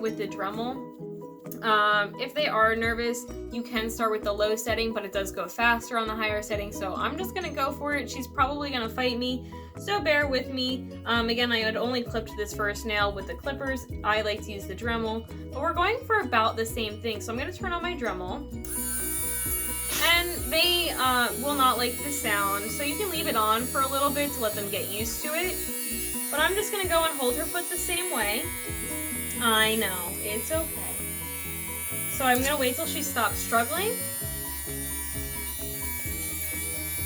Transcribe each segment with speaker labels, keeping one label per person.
Speaker 1: with the Dremel. If they are nervous, you can start with the low setting, but it does go faster on the higher setting, so I'm just gonna go for it. She's probably gonna fight me, so bear with me. Again, I had only clipped this first nail with the clippers. I like to use the Dremel, but we're going for about the same thing, so I'm gonna turn on my Dremel. And they will not like the sound, so you can leave it on for a little bit to let them get used to it. But I'm just gonna go and hold her foot the same way. I know, it's okay. So I'm gonna wait till she stops struggling.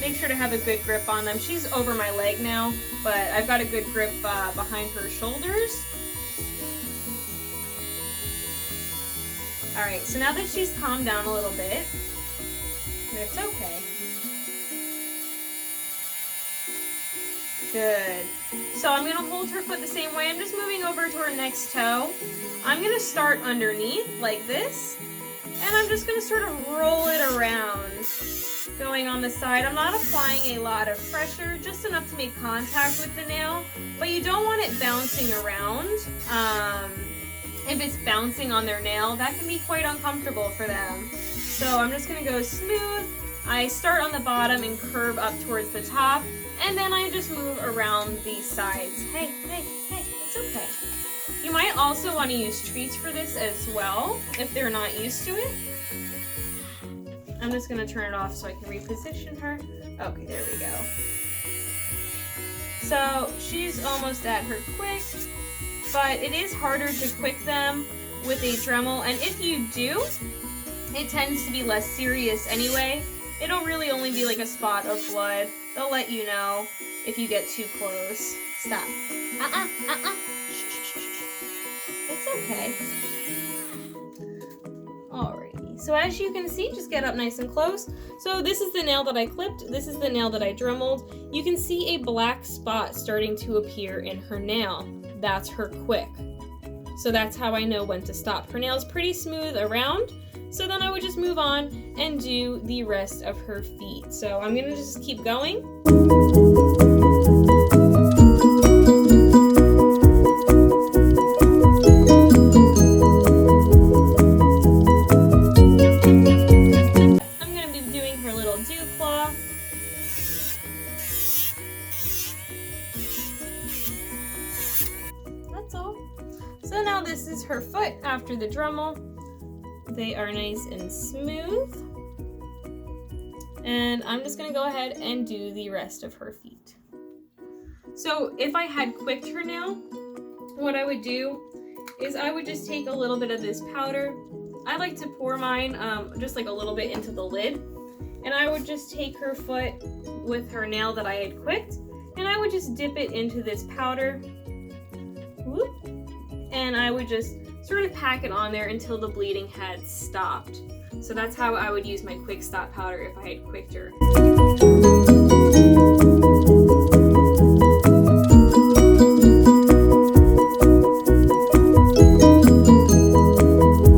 Speaker 1: Make sure to have a good grip on them. She's over my leg now, but I've got a good grip behind her shoulders. All right, so now that she's calmed down a little bit, it's okay. Good. So I'm gonna hold her foot the same way. I'm just moving over to her next toe. I'm gonna start underneath like this, and I'm just gonna sort of roll it around, going on the side. I'm not applying a lot of pressure, just enough to make contact with the nail, but you don't want it bouncing around. If it's bouncing on their nail, that can be quite uncomfortable for them. So I'm just gonna go smooth. I start on the bottom and curve up towards the top, and then I just move around the sides. Hey, it's okay. You might also want to use treats for this as well, if they're not used to it. I'm just going to turn it off so I can reposition her. Okay, there we go. So she's almost at her quick, but it is harder to quick them with a Dremel, and if you do, it tends to be less serious anyway. It'll really only be like a spot of blood. They'll let you know if you get too close. Stop. It's okay. Alrighty. So as you can see, just get up nice and close. So this is the nail that I clipped. This is the nail that I Dremeled. You can see a black spot starting to appear in her nail. That's her quick. So that's how I know when to stop. Her nail's pretty smooth around. So then I would just move on and do the rest of her feet. So I'm gonna just keep going. I'm gonna be doing her little dew claw. That's all. So now this is her foot after the Dremel. They are nice and smooth. And I'm just gonna go ahead and do the rest of her feet. So if I had quicked her nail, what I would do is I would just take a little bit of this powder. I like to pour mine just like a little bit into the lid. And I would just take her foot with her nail that I had quicked, and I would just dip it into this powder. Whoop. And I would just sort of pack it on there until the bleeding had stopped. So that's how I would use my quick stop powder if I had quicked her.